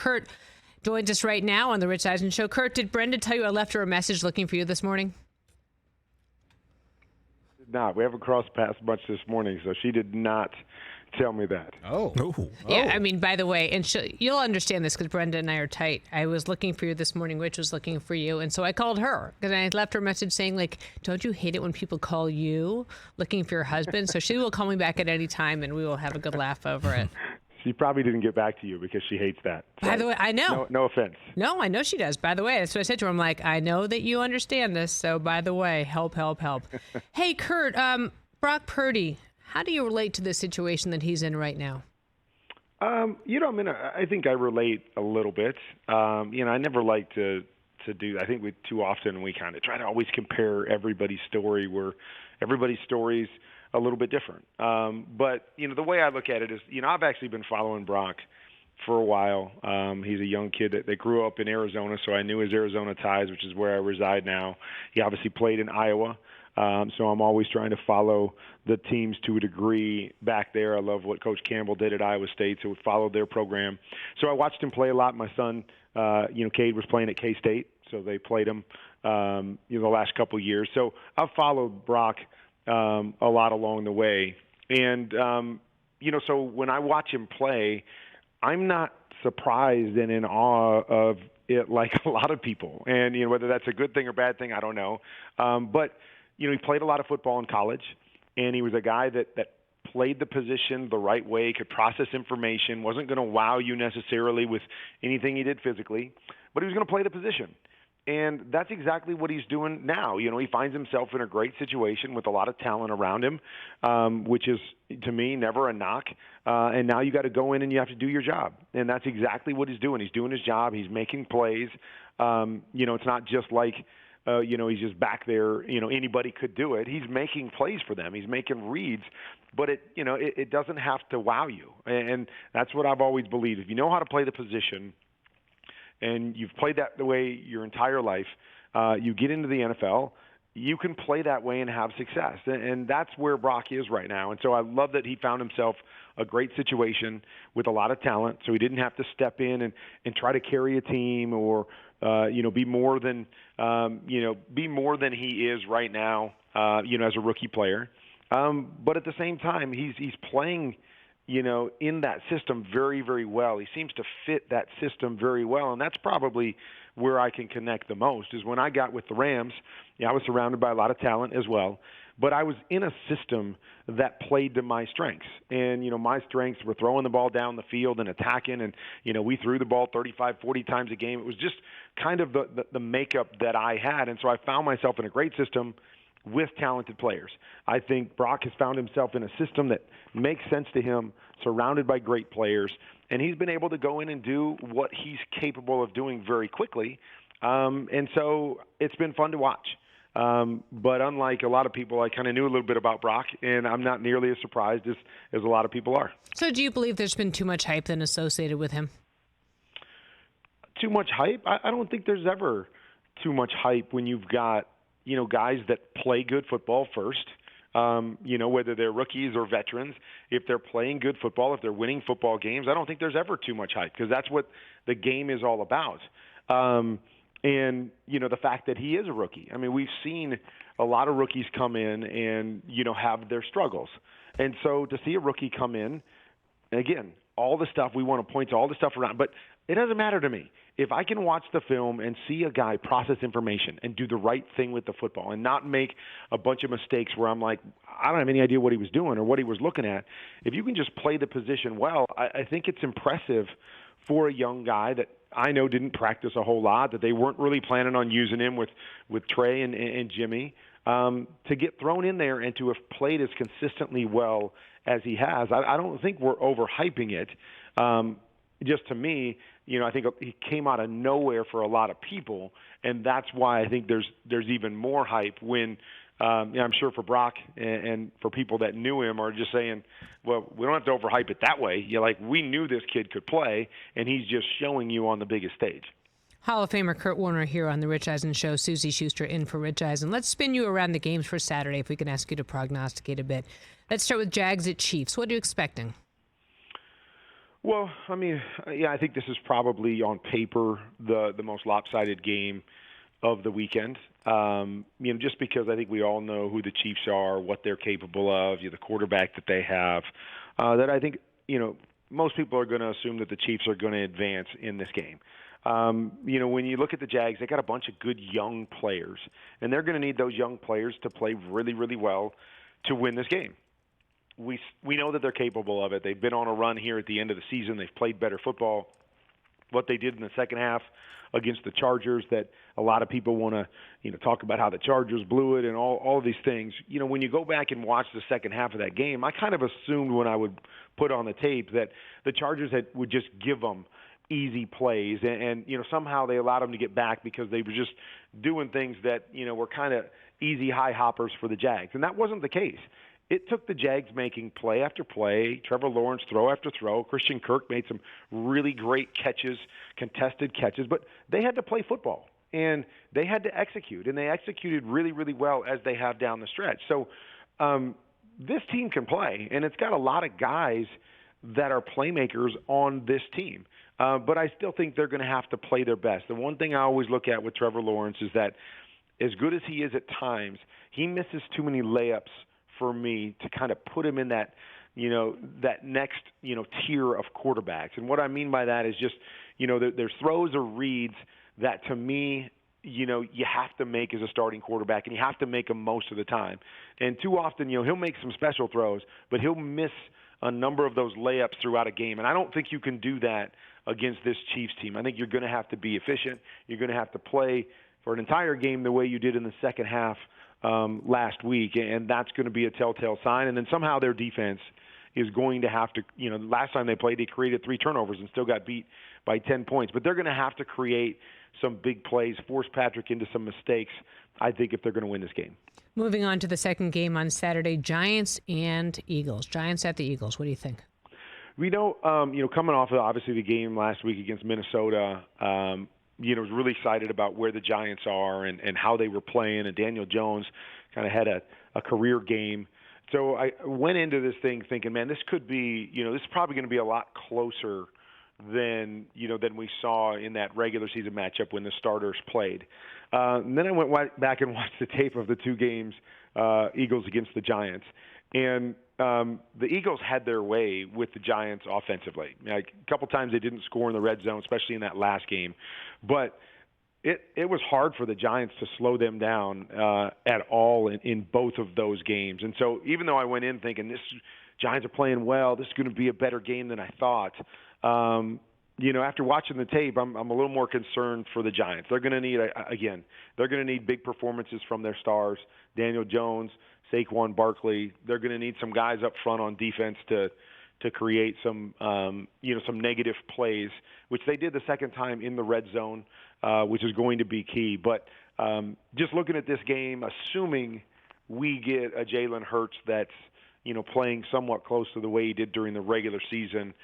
Kurt joins us right now on the Rich Eisen Show. Kurt, did Brenda tell you I left her a message looking for you this morning? Not. We haven't crossed paths much this morning, so she did not tell me that. Oh. Yeah, I mean, by the way, and you'll understand this because Brenda and I are tight. I was looking for you this morning. Rich was looking for you. And so I called her because I left her a message saying, like, don't you hate it when people call you looking for your husband? So she will call me back at any time and we will have a good laugh over it. She probably didn't get back to you because she hates that. So, by the way, I know. No offense. No, I know she does. By the way, that's what I said to her. I'm like, I know that you understand this. So by the way, help. Hey, Kurt, Brock Purdy, how do you relate to the situation that he's in right now? I think I relate a little bit. I never like to do that. I think too often we kind of try to always compare everybody's story where everybody's story's a little bit different. But the way I look at it is, I've actually been following Brock for a while. He's a young kid that grew up in Arizona, so I knew his Arizona ties, which is where I reside now. He obviously played in Iowa. So I'm always trying to follow the teams to a degree back there. I love what Coach Campbell did at Iowa State, so we followed their program. So I watched him play a lot. My son, Cade, was playing at K-State, so they played him, the last couple of years. So I've followed Brock a lot along the way. And, so when I watch him play, I'm not surprised and in awe of it like a lot of people. And, whether that's a good thing or bad thing, I don't know. But he played a lot of football in college, and he was a guy that played the position the right way, could process information, wasn't going to wow you necessarily with anything he did physically, but he was going to play the position. And that's exactly what he's doing now. He finds himself in a great situation with a lot of talent around him, which is, to me, never a knock. And now you got to go in and you have to do your job. And that's exactly what he's doing. He's doing his job. He's making plays. It's not just like, he's just back there, anybody could do it. He's making plays for them. He's making reads, but it doesn't have to wow you. And that's what I've always believed. If you know how to play the position and you've played that the way your entire life, you get into the NFL, you can play that way and have success. And that's where Brock is right now. And so I love that he found himself a great situation with a lot of talent, so he didn't have to step in and try to carry a team or be more than he is right now, as a rookie player. But at the same time, he's playing, in that system very, very well. He seems to fit that system very well, and that's probably where I can connect the most is when I got with the Rams. I was surrounded by a lot of talent as well, but I was in a system that played to my strengths. And, my strengths were throwing the ball down the field and attacking, and, we threw the ball 35, 40 times a game. It was just kind of the makeup that I had, and so I found myself in a great system with talented players. I think Brock has found himself in a system that makes sense to him, surrounded by great players, and he's been able to go in and do what he's capable of doing very quickly. And so it's been fun to watch. But unlike a lot of people, I kind of knew a little bit about Brock, and I'm not nearly as surprised as a lot of people are. So do you believe there's been too much hype then associated with him? Too much hype? I don't think there's ever too much hype when you've got, guys that play good football first, whether they're rookies or veterans. If they're playing good football, if they're winning football games, I don't think there's ever too much hype because that's what the game is all about. And, the fact that he is a rookie. I mean, we've seen a lot of rookies come in and, have their struggles. And so to see a rookie come in, again, all the stuff, we want to point to all the stuff around, but it doesn't matter to me. If I can watch the film and see a guy process information and do the right thing with the football and not make a bunch of mistakes where I'm like, I don't have any idea what he was doing or what he was looking at. If you can just play the position well, I think it's impressive for a young guy that I know didn't practice a whole lot, that they weren't really planning on using him with Trey and Jimmy, to get thrown in there and to have played as consistently well as he has. I don't think we're overhyping it. Just to me, I think he came out of nowhere for a lot of people, and that's why I think there's even more hype when I'm sure for Brock and for people that knew him are just saying, well, we don't have to overhype it that way. We knew this kid could play, and he's just showing you on the biggest stage. Hall of Famer Kurt Warner here on the Rich Eisen Show. Suzy Shuster in for Rich Eisen. Let's spin you around the games for Saturday if we can ask you to prognosticate a bit. Let's start with Jags at Chiefs. What are you expecting? Well, I mean, yeah, I think this is probably on paper the most lopsided game of the weekend. Just because I think we all know who the Chiefs are, what they're capable of, the quarterback that they have. That I think most people are going to assume that the Chiefs are going to advance in this game. When you look at the Jags, they got a bunch of good young players, and they're going to need those young players to play really, really well to win this game. We know that they're capable of it. They've been on a run here at the end of the season. They've played better football. What they did in the second half against the Chargers, that a lot of people want to talk about how the Chargers blew it and all of these things. When you go back and watch the second half of that game, I kind of assumed when I would put on the tape that the Chargers would just give them easy plays, and somehow they allowed them to get back because they were just doing things that were kind of easy high hoppers for the Jags, and that wasn't the case. It took the Jags making play after play, Trevor Lawrence throw after throw. Christian Kirk made some really great catches, contested catches, but they had to play football, and they had to execute, and they executed really, really well as they have down the stretch. So this team can play, and it's got a lot of guys that are playmakers on this team. But I still think they're going to have to play their best. The one thing I always look at with Trevor Lawrence is that as good as he is at times, he misses too many layups for me to kind of put him in that, that next, tier of quarterbacks. And what I mean by that is just, there's throws or reads that to me, you have to make as a starting quarterback, and you have to make them most of the time. And too often, he'll make some special throws, but he'll miss a number of those layups throughout a game. And I don't think you can do that against this Chiefs team. I think you're going to have to be efficient. You're going to have to play for an entire game the way you did in the second half last week, and that's going to be a telltale sign. And then somehow their defense is going to have to, last time they played, they created 3 turnovers and still got beat by 10 points. But they're going to have to create some big plays, force Patrick into some mistakes, I think, if they're going to win this game. Moving on to the second game on Saturday, Giants and Eagles. Giants at the Eagles. What do you think? We know, coming off of obviously the game last week against Minnesota, was really excited about where the Giants are and how they were playing. And Daniel Jones kind of had a career game. So I went into this thing thinking, man, this could be, this is probably going to be a lot closer than we saw in that regular season matchup when the starters played. And then I went back and watched the tape of the 2 games, Eagles against the Giants. And the Eagles had their way with the Giants offensively. A couple times they didn't score in the red zone, especially in that last game. But it was hard for the Giants to slow them down at all in both of those games. And so even though I went in thinking this Giants are playing well, this is going to be a better game than I thought, after watching the tape, I'm a little more concerned for the Giants. They're going to need, they're going to need big performances from their stars, Daniel Jones, Saquon Barkley. They're going to need some guys up front on defense to create some negative plays, which they did the second time in the red zone, which is going to be key. But just looking at this game, assuming we get a Jalen Hurts that's playing somewhat close to the way he did during the regular season,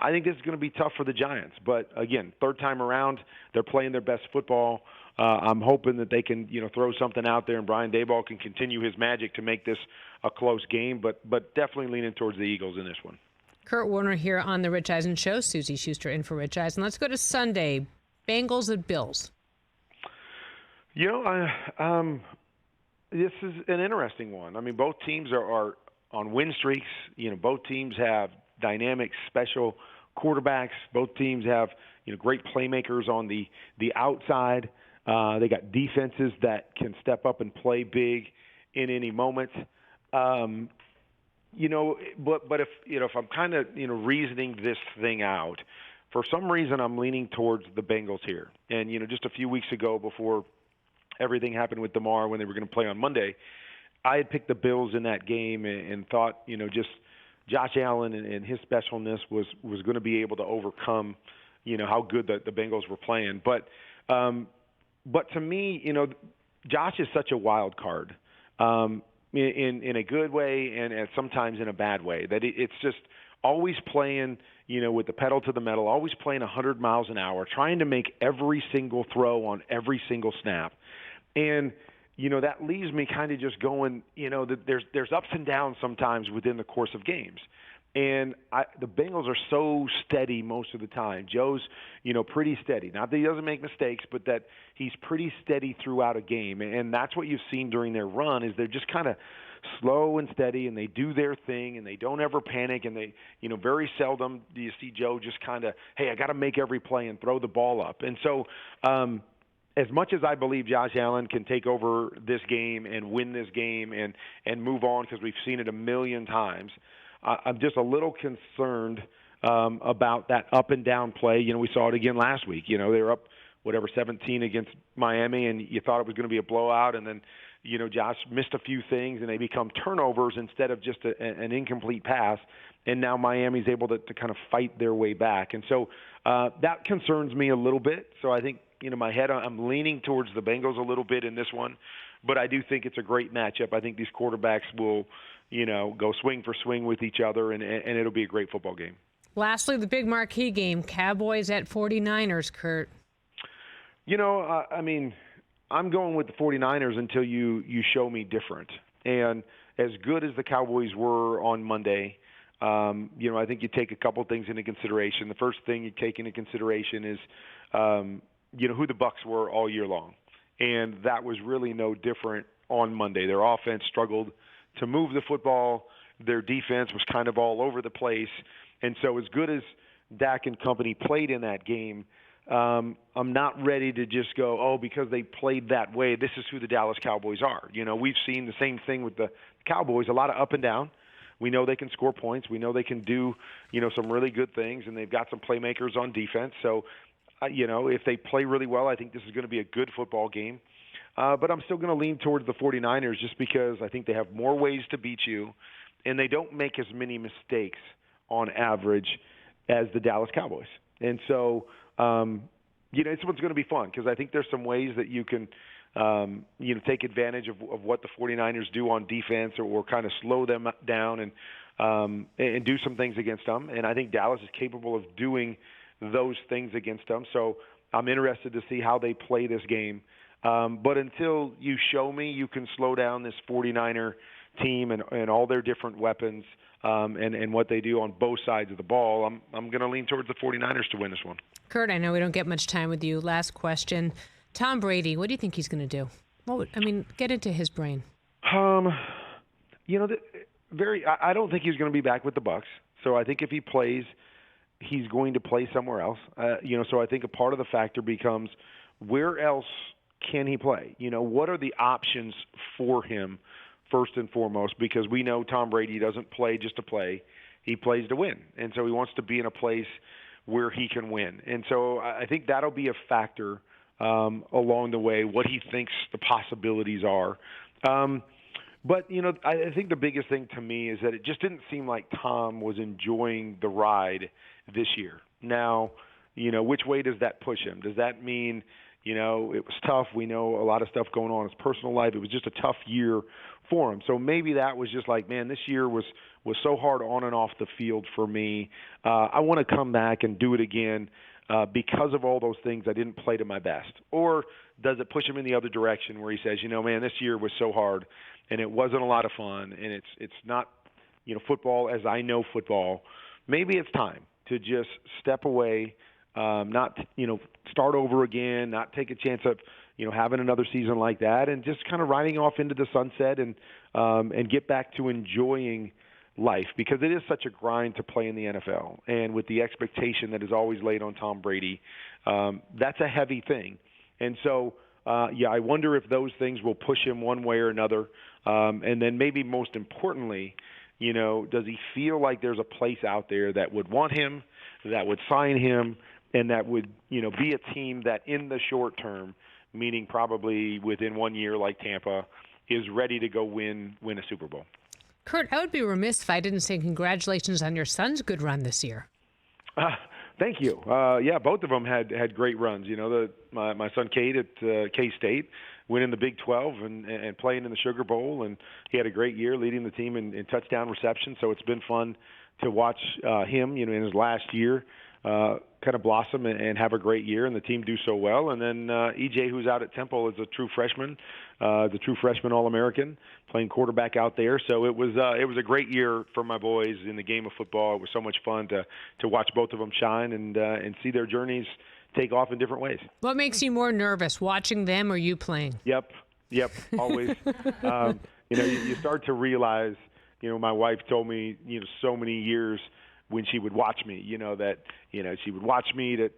I think this is going to be tough for the Giants. But, again, third time around, they're playing their best football. I'm hoping that they can, throw something out there and Brian Daboll can continue his magic to make this a close game, but definitely leaning towards the Eagles in this one. Kurt Warner here on the Rich Eisen Show. Suzy Shuster in for Rich Eisen. Let's go to Sunday. Bengals at Bills. This is an interesting one. I mean, both teams are on win streaks. Both teams have dynamic special quarterbacks. Both teams have great playmakers on the outside. They got defenses that can step up and play big in any moment. But if I'm kind of reasoning this thing out, for some reason I'm leaning towards the Bengals here. And just a few weeks ago, before everything happened with DeMar when they were going to play on Monday, I had picked the Bills in that game and thought just Josh Allen and his specialness was going to be able to overcome how good the Bengals were playing. But to me, Josh is such a wild card in a good way and sometimes in a bad way. That it's just always playing, with the pedal to the metal, always playing 100 miles an hour, trying to make every single throw on every single snap. And, that leaves me kind of just going, there's ups and downs sometimes within the course of games. And the Bengals are so steady most of the time. Joe's, pretty steady. Not that he doesn't make mistakes, but that he's pretty steady throughout a game. And that's what you've seen during their run is they're just kind of slow and steady, and they do their thing, and they don't ever panic. And they, very seldom do you see Joe just kind of, hey, I got to make every play and throw the ball up. And so as much as I believe Josh Allen can take over this game and win this game and move on because we've seen it a million times, I'm just a little concerned about that up and down play. We saw it again last week. They were up, 17 against Miami, and you thought it was going to be a blowout. And then, Josh missed a few things, and they become turnovers instead of just an incomplete pass. And now Miami's able to kind of fight their way back. And so that concerns me a little bit. So I think, in my head, I'm leaning towards the Bengals a little bit in this one. But I do think it's a great matchup. I think these quarterbacks will – go swing for swing with each other, and it'll be a great football game. Lastly, the big marquee game, Cowboys at 49ers, Kurt. I'm going with the 49ers until you show me different. And as good as the Cowboys were on Monday, I think you take a couple things into consideration. The first thing you take into consideration is, who the Bucs were all year long. And that was really no different on Monday. Their offense struggled to move the football. Their defense was kind of all over the place. And so as good as Dak and company played in that game, I'm not ready to just go, because they played that way, this is who the Dallas Cowboys are. We've seen the same thing with the Cowboys, a lot of up and down. We know they can score points. We know they can do, some really good things, and they've got some playmakers on defense. So, if they play really well, I think this is going to be a good football game. But I'm still going to lean towards the 49ers just because I think they have more ways to beat you, and they don't make as many mistakes on average as the Dallas Cowboys. And so, this one's going to be fun because I think there's some ways that you can, take advantage of what the 49ers do on defense or kind of slow them down and do some things against them. And I think Dallas is capable of doing those things against them. So I'm interested to see how they play this game. But until you show me you can slow down this 49er team and all their different weapons and what they do on both sides of the ball, I'm going to lean towards the 49ers to win this one. Kurt, I know we don't get much time with you. Last question. Tom Brady, what do you think he's going to do? Get into his brain. I don't think he's going to be back with the Bucs. So I think if he plays, he's going to play somewhere else. So I think a part of the factor becomes where else can he play? What are the options for him first and foremost? Because we know Tom Brady doesn't play just to play. He plays to win. And so he wants to be in a place where he can win. And so I think that'll be a factor along the way, what he thinks the possibilities are. But, I think the biggest thing to me is that it just didn't seem like Tom was enjoying the ride this year. Now, which way does that push him? Does that mean it was tough? We know a lot of stuff going on in his personal life. It was just a tough year for him. So maybe that was just like, man, this year was so hard on and off the field for me. I want to come back and do it again because of all those things I didn't play to my best. Or does it push him in the other direction where he says, man, this year was so hard and it wasn't a lot of fun and it's not, football as I know football. Maybe it's time to just step away, not, start over again, not take a chance of, having another season like that and just kind of riding off into the sunset and get back to enjoying life because it is such a grind to play in the NFL. And with the expectation that is always laid on Tom Brady, that's a heavy thing. And so, I wonder if those things will push him one way or another. And then maybe most importantly, does he feel like there's a place out there that would want him, that would sign him, and that would, be a team that in the short term, meaning probably within 1 year like Tampa, is ready to go win a Super Bowl. Kurt, I would be remiss if I didn't say congratulations on your son's good run this year. Thank you. Both of them had great runs. My son Cade at K-State winning the Big 12 and playing in the Sugar Bowl, and he had a great year leading the team in touchdown reception. So it's been fun to watch him, in his last year. kind of blossom and have a great year, and the team do so well. And then EJ, who's out at Temple, is a true freshman, the true freshman All-American, playing quarterback out there. So it was a great year for my boys in the game of football. It was so much fun to watch both of them shine and see their journeys take off in different ways. What makes you more nervous, watching them or you playing? Yep, always. You start to realize, my wife told me, so many years when she would watch me, that, she would watch me to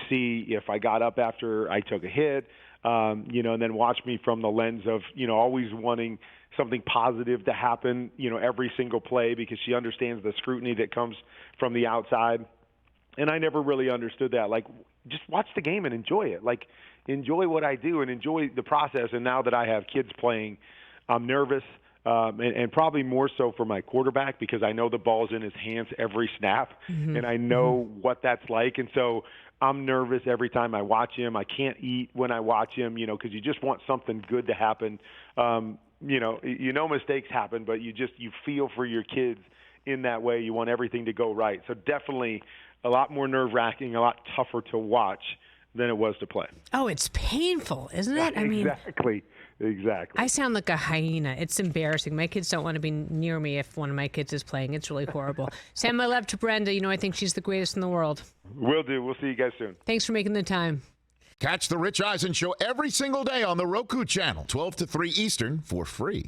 see if I got up after I took a hit, and then watch me from the lens of, always wanting something positive to happen, every single play, because she understands the scrutiny that comes from the outside. And I never really understood that. Like, just watch the game and enjoy it. Like, enjoy what I do and enjoy the process. And now that I have kids playing, I'm nervous, and probably more so for my quarterback, because I know the ball's in his hands every snap, and I know what that's like. And so I'm nervous every time I watch him. I can't eat when I watch him, because you just want something good to happen. Mistakes happen, but you feel for your kids in that way. You want everything to go right. So definitely a lot more nerve-wracking, a lot tougher to watch than it was to play. Oh, it's painful, isn't it? Exactly. I sound like a hyena. It's embarrassing. My kids don't want to be near me if one of my kids is playing. It's really horrible. Send my love to Brenda. I think she's the greatest in the world. Will do. We'll see you guys soon. Thanks for making the time. Catch the Rich Eisen Show every single day on the Roku channel, 12 to 3 Eastern, for free.